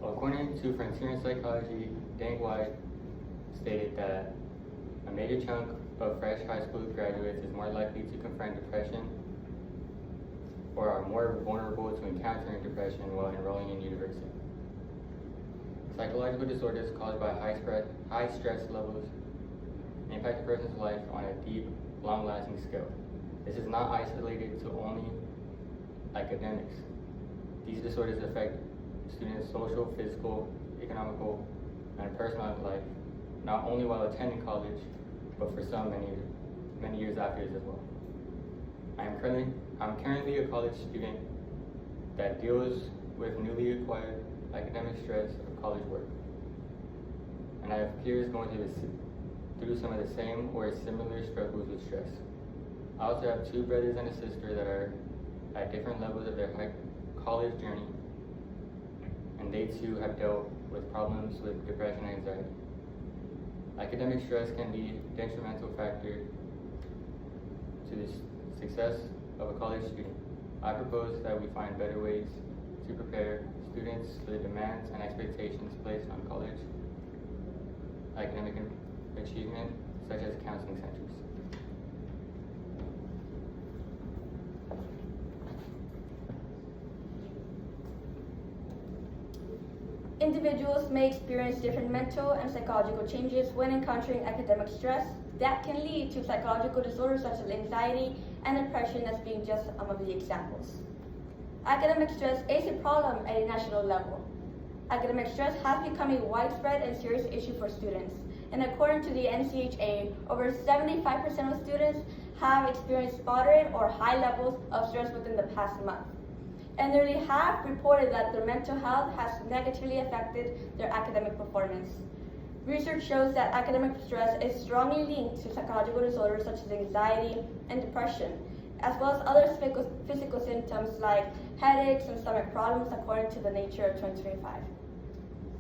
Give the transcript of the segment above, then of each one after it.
According to Frontier in Psychology, Dang White stated that a major chunk of fresh high school graduates is more likely to confront depression or are more vulnerable to encountering depression while enrolling in university. Psychological disorders caused by high stress levels impact a person's life on a deep, long-lasting scale. This is not isolated to only academics. These disorders affect students' social, physical, economical, and personal life, not only while attending college, but for some many years afterwards as well. I'm currently a college student that deals with newly acquired academic stress of college work. And I have peers going through some of the same or similar struggles with stress. I also have two brothers and a sister that are at different levels of their college journey, and they too have dealt with problems with depression and anxiety. Academic stress can be a detrimental factor to the success of a college student. I propose that we find better ways to prepare students for the demands and expectations placed on college academic achievement, such as counseling centers. Individuals may experience different mental and psychological changes when encountering academic stress that can lead to psychological disorders such as anxiety and depression, as being just some of the examples. Academic stress is a problem at a national level. Academic stress has become a widespread and serious issue for students, and according to the NCHA, over 75% of students have experienced moderate or high levels of stress within the past month. And nearly half reported that their mental health has negatively affected their academic performance. Research shows that academic stress is strongly linked to psychological disorders such as anxiety and depression, as well as other physical symptoms like headaches and stomach problems, according to the Nature of 2025.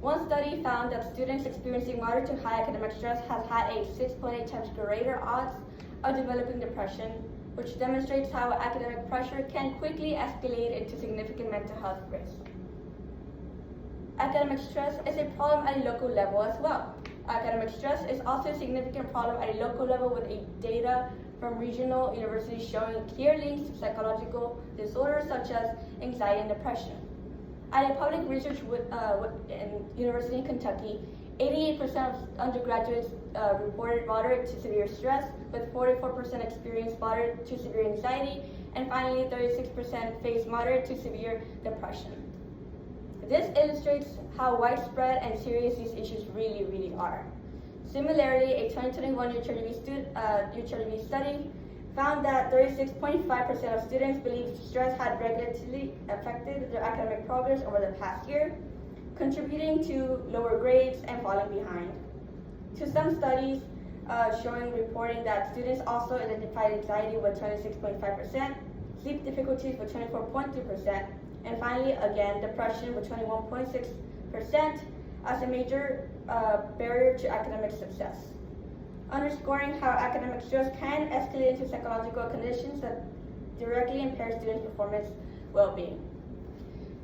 One study found that students experiencing moderate to high academic stress have had a 6.8 times greater odds of developing depression, which demonstrates how academic pressure can quickly escalate into significant mental health risk. Academic stress is a problem at a local level as well. Academic stress is also a significant problem at a local level, with data from regional universities showing clear links to psychological disorders such as anxiety and depression. At a public research in University in Kentucky, 88% of undergraduates reported moderate to severe stress, with 44% experienced moderate to severe anxiety, and finally 36% faced moderate to severe depression. This illustrates how widespread and serious these issues really are. Similarly, a 2021 UTRGV study found that 36.5% of students believed stress had negatively affected their academic progress over the past year, contributing to lower grades and falling behind. To some studies reporting that students also identified anxiety with 26.5%, sleep difficulties with 24.2%, and finally, again, depression with 21.6% as a major barrier to academic success, underscoring how academic stress can escalate into psychological conditions that directly impair students' performance well-being.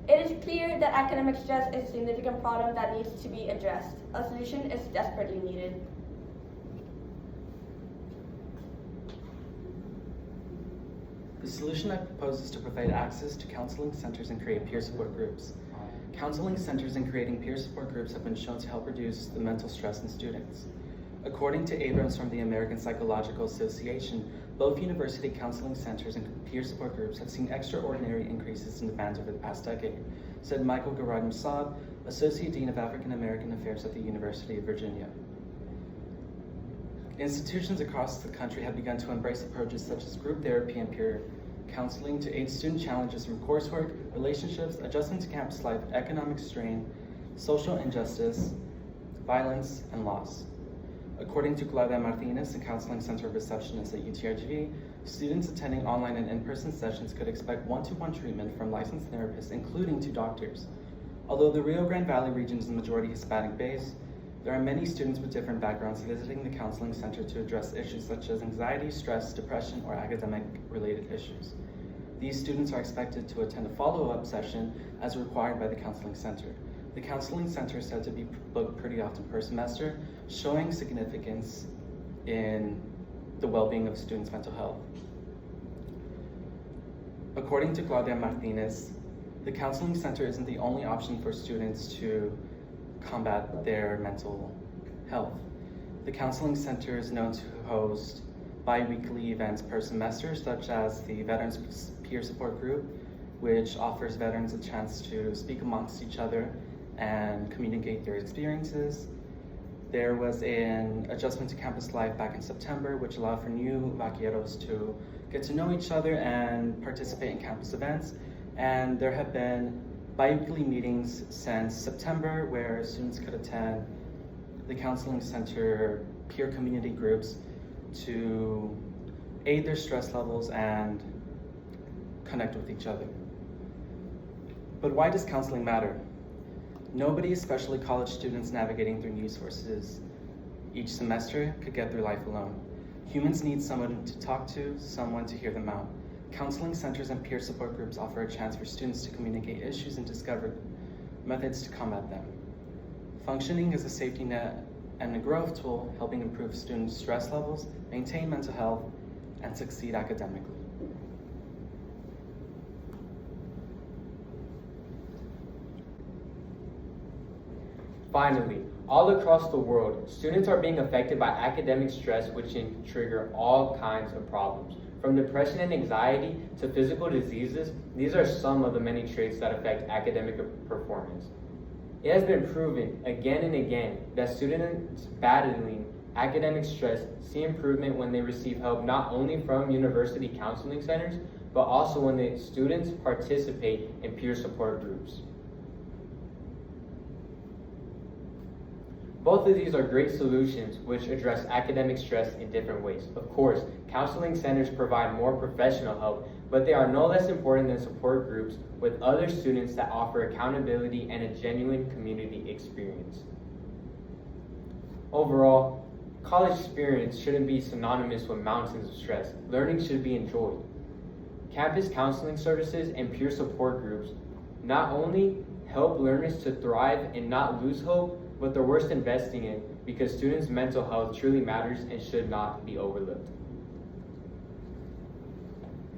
It is clear that academic stress is a significant problem that needs to be addressed. A solution is desperately needed. The solution I propose is to provide access to counseling centers and create peer support groups. Counseling centers and creating peer support groups have been shown to help reduce the mental stress in students. According to Abrams from the American Psychological Association, both university counseling centers and peer support groups have seen extraordinary increases in demand over the past decade, said Michael Garad-Mossad, Associate Dean of African American Affairs at the University of Virginia. Institutions across the country have begun to embrace approaches such as group therapy and peer counseling to aid student challenges from coursework, relationships, adjusting to campus life, economic strain, social injustice, violence, and loss. According to Claudia Martinez, a counseling center receptionist at UTRGV, students attending online and in-person sessions could expect one-to-one treatment from licensed therapists, including 2 doctors. Although the Rio Grande Valley region is the majority Hispanic-based, there are many students with different backgrounds visiting the counseling center to address issues such as anxiety, stress, depression, or academic-related issues. These students are expected to attend a follow-up session as required by the counseling center. The counseling center is said to be booked pretty often per semester, showing significance in the well-being of students' mental health. According to Claudia Martinez, the counseling center isn't the only option for students to combat their mental health. The counseling center is known to host bi-weekly events per semester, such as the Veterans Peer Support Group, which offers veterans a chance to speak amongst each other and communicate their experiences. There was an adjustment to campus life back in September, which allowed for new vaqueros to get to know each other and participate in campus events. And there have been bi-weekly meetings since September where students could attend the counseling center peer community groups to aid their stress levels and connect with each other. But why does counseling matter? Nobody, especially college students navigating through news sources each semester, could get through life alone. Humans need someone to talk to, someone to hear them out. Counseling centers and peer support groups offer a chance for students to communicate issues and discover methods to combat them. Functioning as a safety net and a growth tool, helping improve students' stress levels, maintain mental health, and succeed academically. Finally, all across the world, students are being affected by academic stress, which can trigger all kinds of problems. From depression and anxiety to physical diseases, these are some of the many traits that affect academic performance. It has been proven again and again that students battling academic stress see improvement when they receive help not only from university counseling centers, but also when the students participate in peer support groups. Both of these are great solutions which address academic stress in different ways. Of course, counseling centers provide more professional help, but they are no less important than support groups with other students that offer accountability and a genuine community experience. Overall, college experience shouldn't be synonymous with mountains of stress. Learning should be enjoyed. Campus counseling services and peer support groups not only help learners to thrive and not lose hope, but they're worth investing in because students' mental health truly matters and should not be overlooked.